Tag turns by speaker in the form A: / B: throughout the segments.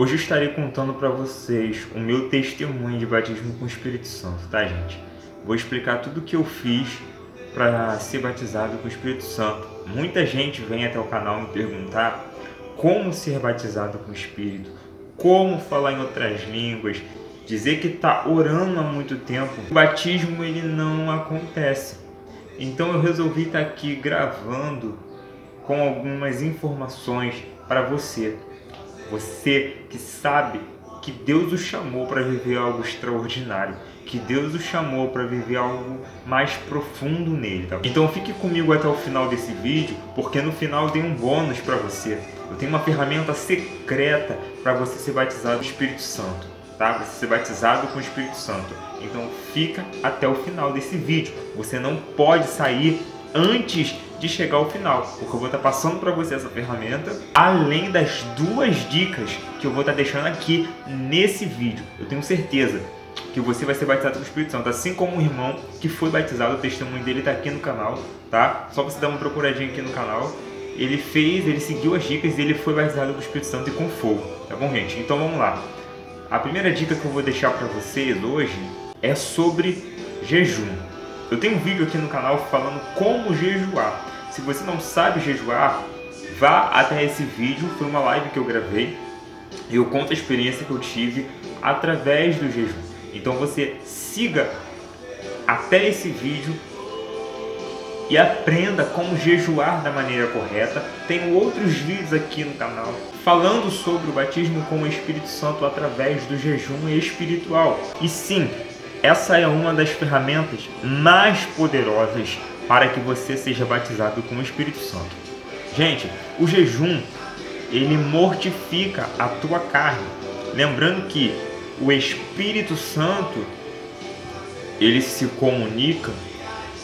A: Hoje eu estarei contando para vocês o meu testemunho de batismo com o Espírito Santo, tá, gente? Vou explicar tudo o que eu fiz para ser batizado com o Espírito Santo. Muita gente vem até o canal me perguntar como ser batizado com o Espírito, como falar em outras línguas, dizer que está orando há muito tempo. O batismo ele não acontece. Então eu resolvi estar aqui gravando com algumas informações para você. Você que sabe que Deus o chamou para viver algo extraordinário, que Deus o chamou para viver algo mais profundo nele. Tá? Então fique comigo até o final desse vídeo, porque no final tem um bônus para você. Eu tenho uma ferramenta secreta para você ser batizado com o Espírito Santo, tá? Você ser batizado com o Espírito Santo. Então fica até o final desse vídeo. Você não pode sair antes de chegar ao final, porque eu vou estar passando para você essa ferramenta, além das duas dicas que eu vou estar deixando aqui nesse vídeo. Eu tenho certeza que você vai ser batizado com o Espírito Santo, assim como um irmão que foi batizado, o testemunho dele está aqui no canal, tá? Só você dar uma procuradinha aqui no canal. Ele seguiu as dicas e ele foi batizado com o Espírito Santo e com fogo, tá bom, gente? Então vamos lá. A primeira dica que eu vou deixar para vocês hoje é sobre jejum. Eu tenho um vídeo aqui no canal falando como jejuar. Se você não sabe jejuar, vá até esse vídeo. Foi uma live que eu gravei e eu conto a experiência que eu tive através do jejum. Então você siga até esse vídeo e aprenda como jejuar da maneira correta. Tenho outros vídeos aqui no canal falando sobre o batismo com o Espírito Santo através do jejum espiritual. E sim, essa é uma das ferramentas mais poderosas para que você seja batizado com o Espírito Santo. Gente, o jejum, ele mortifica a tua carne. Lembrando que o Espírito Santo, ele se comunica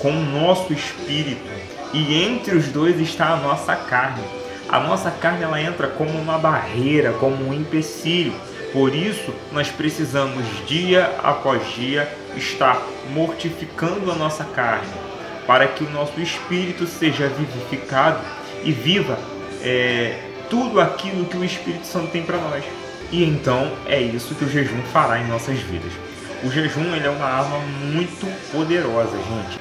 A: com o nosso espírito. E entre os dois está a nossa carne. A nossa carne ela entra como uma barreira, como um empecilho. Por isso, nós precisamos, dia após dia, estar mortificando a nossa carne, para que o nosso espírito seja vivificado e viva tudo aquilo que o Espírito Santo tem para nós. E então, é isso que o jejum fará em nossas vidas. O jejum ele é uma arma muito poderosa, gente.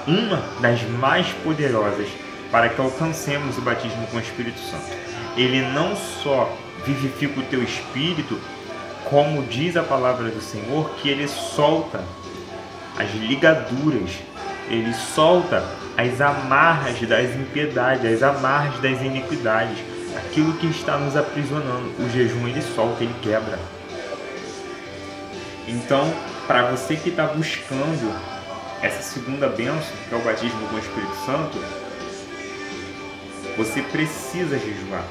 A: Uma das mais poderosas para que alcancemos o batismo com o Espírito Santo. Ele não só vivifica o teu espírito, como diz a palavra do Senhor, que ele solta as ligaduras, ele solta as amarras das impiedades, as amarras das iniquidades, aquilo que está nos aprisionando. O jejum ele solta, ele quebra. Então, para você que está buscando essa segunda bênção, que é o batismo com o Espírito Santo, você precisa jejuar.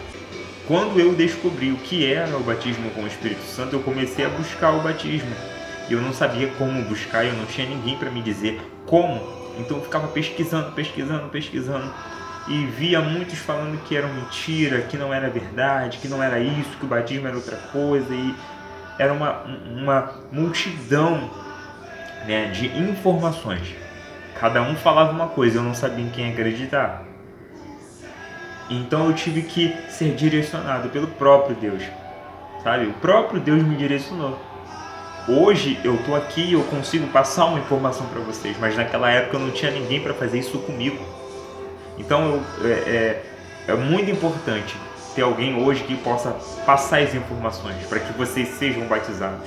A: Quando eu descobri o que era o batismo com o Espírito Santo, eu comecei a buscar o batismo. E eu não sabia como buscar, eu não tinha ninguém para me dizer como. Então eu ficava pesquisando. E via muitos falando que era mentira, que não era verdade, que não era isso, que o batismo era outra coisa. E era uma multidão, né, de informações. Cada um falava uma coisa, eu não sabia em quem acreditar. Então eu tive que ser direcionado pelo próprio Deus, sabe? O próprio Deus me direcionou. Hoje eu estou aqui e eu consigo passar uma informação para vocês, mas naquela época eu não tinha ninguém para fazer isso comigo. Então é muito importante ter alguém hoje que possa passar as informações para que vocês sejam batizados.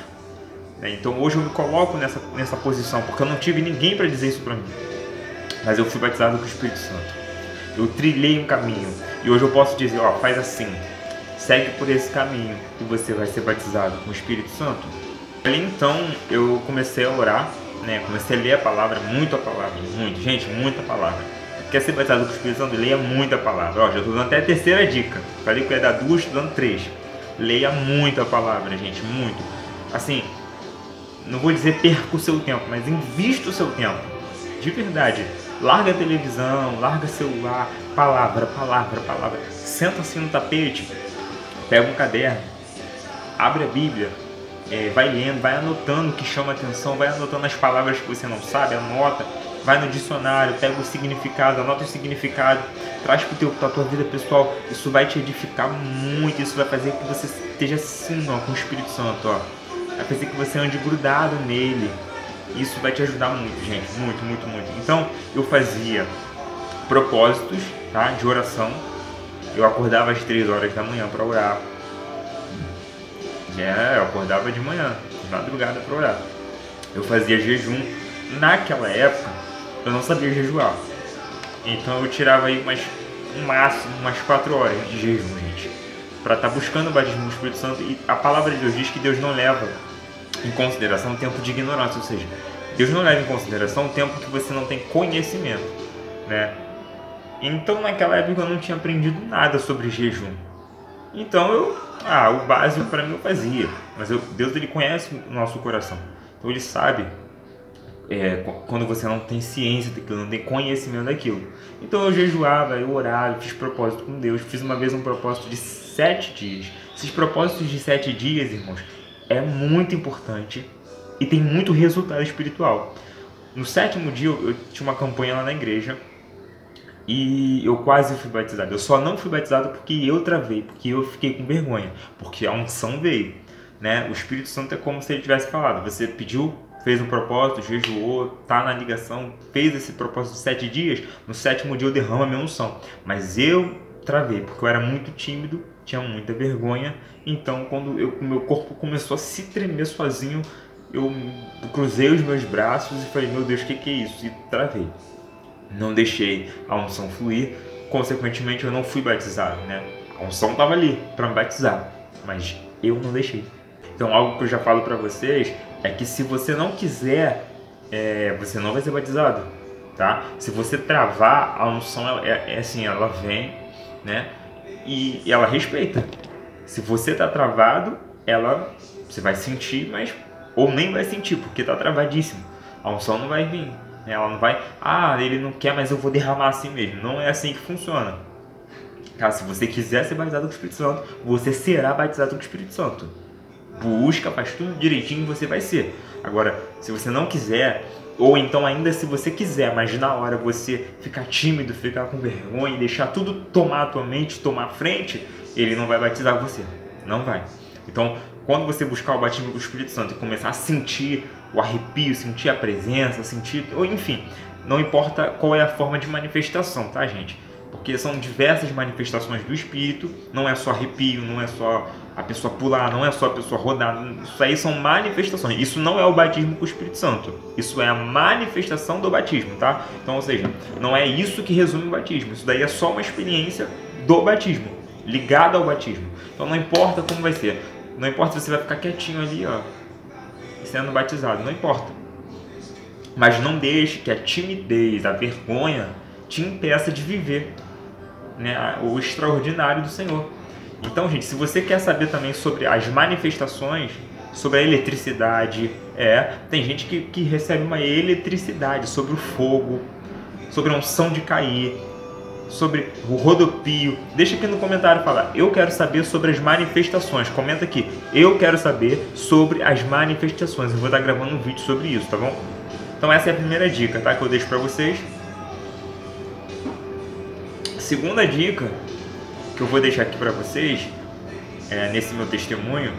A: Então hoje eu me coloco nessa posição, porque eu não tive ninguém para dizer isso para mim. Mas eu fui batizado com o Espírito Santo. Eu trilhei um caminho. E hoje eu posso dizer, ó, faz assim. Segue por esse caminho e você vai ser batizado com o Espírito Santo. Então eu comecei a orar, né? Comecei a ler a palavra, muita palavra. Muita palavra. Quer ser batizado com o Espírito Santo? Leia muita palavra. Ó, já estou dando até a terceira dica. Falei que eu ia dar duas, estou dando três. Leia muita palavra, gente. Muito. Assim, não vou dizer perca o seu tempo, mas invista o seu tempo. De verdade. Larga a televisão, larga celular, palavra. Senta assim no tapete, pega um caderno, abre a Bíblia, vai lendo, vai anotando o que chama a atenção, vai anotando as palavras que você não sabe, anota, vai no dicionário, pega o significado, anota o significado, traz para a tua vida pessoal. Isso vai te edificar muito, isso vai fazer que você esteja assim, ó, com o Espírito Santo, ó. Vai fazer que você ande grudado nele. Isso vai te ajudar muito, gente, muito, muito, muito. Então, eu fazia propósitos, tá, de oração. Eu acordava às 3 horas da manhã para orar. Eu acordava de manhã, de madrugada para orar. Eu fazia jejum. Naquela época, eu não sabia jejuar. Então eu tirava aí no máximo umas 4 horas de jejum, gente, para estar buscando o batismo do Espírito Santo. E a palavra de Deus diz que Deus não leva em consideração o tempo de ignorância, ou seja, Deus não leva em consideração o tempo que você não tem conhecimento, né? Então naquela época eu não tinha aprendido nada sobre jejum. Então o básico para mim eu fazia, mas Deus, ele conhece o nosso coração, então ele sabe quando você não tem ciência daquilo, não tem conhecimento daquilo. Então eu jejuava, eu orava, eu fiz propósito com Deus. Fiz uma vez um propósito de 7 dias. Esses propósitos de 7 dias, irmãos, é muito importante e tem muito resultado espiritual. No 7º dia eu tinha uma campanha lá na igreja e eu quase fui batizado. Eu só não fui batizado porque eu travei, porque eu fiquei com vergonha, porque a unção veio, né? O Espírito Santo é como se ele tivesse falado. Você pediu, fez um propósito, jejuou, tá na ligação, fez esse propósito de 7 dias, no 7º dia eu derramo a minha unção. Mas eu travei, porque eu era muito tímido, tinha muita vergonha. Então quando o meu corpo começou a se tremer sozinho, eu cruzei os meus braços e falei, meu Deus, o que é isso? E travei. Não deixei a unção fluir, consequentemente eu não fui batizado, né? A unção estava ali para me batizar, mas eu não deixei. Então algo que eu já falo para vocês é que se você não quiser, você não vai ser batizado, tá? Se você travar, a unção assim, ela vem, né? E ela respeita. Se você tá travado, você vai sentir, mas ou nem vai sentir, porque tá travadíssimo. A unção não vai vir. Ela não vai, ele não quer, mas eu vou derramar assim mesmo. Não é assim que funciona. Tá? Se você quiser ser batizado com o Espírito Santo, você será batizado com o Espírito Santo. Busca, faz tudo direitinho e você vai ser. Agora, se você não quiser, ou então ainda se você quiser, mas na hora você ficar tímido, ficar com vergonha, deixar tudo tomar a tua mente, tomar a frente, ele não vai batizar você. Não vai. Então, quando você buscar o batismo do Espírito Santo e começar a sentir o arrepio, sentir a presença, ou enfim, não importa qual é a forma de manifestação, tá, gente? Porque são diversas manifestações do Espírito, não é só arrepio, não é só a pessoa pular, não é só a pessoa rodar, isso aí são manifestações. Isso não é o batismo com o Espírito Santo, isso é a manifestação do batismo, tá? Então, ou seja, não é isso que resume o batismo, isso daí é só uma experiência do batismo, ligada ao batismo. Então não importa como vai ser, não importa se você vai ficar quietinho ali, ó, sendo batizado, não importa. Mas não deixe que a timidez, a vergonha te impeça de viver, né, o extraordinário do Senhor. Então, gente, se você quer saber também sobre as manifestações, sobre a eletricidade, tem gente que recebe uma eletricidade, sobre o fogo, sobre a unção de cair, sobre o rodopio. Deixa aqui no comentário falar, eu quero saber sobre as manifestações. Comenta aqui, eu quero saber sobre as manifestações. Eu vou estar gravando um vídeo sobre isso, tá bom? Então essa é a primeira dica, tá? Que eu deixo pra vocês. Segunda dica que eu vou deixar aqui pra vocês, nesse meu testemunho,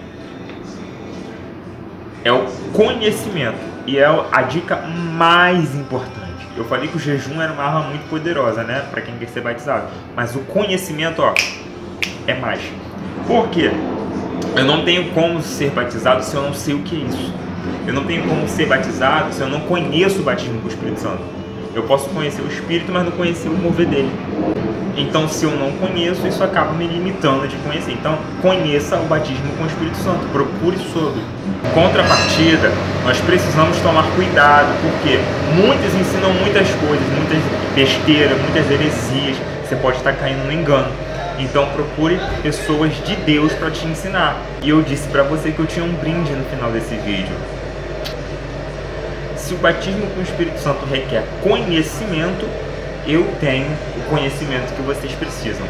A: é o conhecimento. E é a dica mais importante. Eu falei que o jejum era uma arma muito poderosa, né? Para quem quer ser batizado. Mas o conhecimento, é mais. Por quê? Eu não tenho como ser batizado se eu não sei o que é isso. Eu não tenho como ser batizado se eu não conheço o batismo com o Espírito Santo. Eu posso conhecer o Espírito, mas não conhecer o mover dele. Então, se eu não conheço, isso acaba me limitando de conhecer. Então, conheça o batismo com o Espírito Santo. Procure sobre. Contrapartida, nós precisamos tomar cuidado, porque muitos ensinam muitas coisas, muitas besteiras, muitas heresias. Você pode estar caindo no engano. Então, procure pessoas de Deus para te ensinar. E eu disse para você que eu tinha um brinde no final desse vídeo. Se o batismo com o Espírito Santo requer conhecimento, eu tenho o conhecimento que vocês precisam.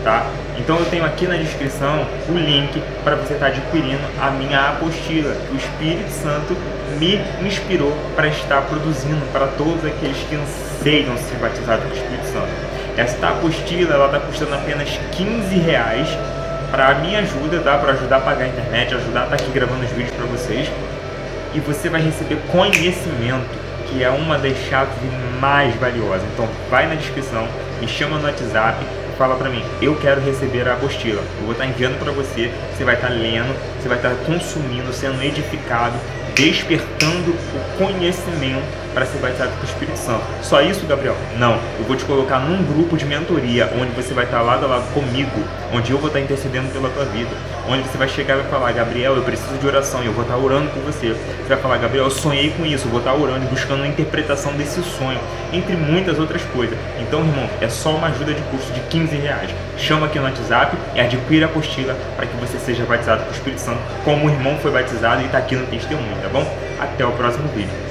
A: tá? Então eu tenho aqui na descrição o link para você estar adquirindo a minha apostila, que o Espírito Santo me inspirou para estar produzindo para todos aqueles que anseiam ser batizados com o Espírito Santo. Esta apostila, ela está custando apenas R$15 para a minha ajuda, tá? Para ajudar a pagar a internet, ajudar a estar aqui gravando os vídeos para vocês. E você vai receber conhecimento, que é uma das chaves mais valiosas. Então vai na descrição, me chama no WhatsApp, fala pra mim, eu quero receber a apostila. Eu vou estar enviando para você, você vai estar lendo, você vai estar consumindo, sendo edificado, despertando o conhecimento para ser batizado com o Espírito Santo. Só isso, Gabriel? Não. Eu vou te colocar num grupo de mentoria, onde você vai estar lado a lado comigo, onde eu vou estar intercedendo pela tua vida, onde você vai chegar e vai falar, Gabriel, eu preciso de oração, e eu vou estar orando por você. Você vai falar, Gabriel, eu sonhei com isso, eu vou estar orando e buscando a interpretação desse sonho, entre muitas outras coisas. Então, irmão, é só uma ajuda de custo de R$15. Chama aqui no WhatsApp e adquira a apostila para que você seja batizado com o Espírito Santo, como o irmão foi batizado e está aqui no testemunho, tá bom? Até o próximo vídeo.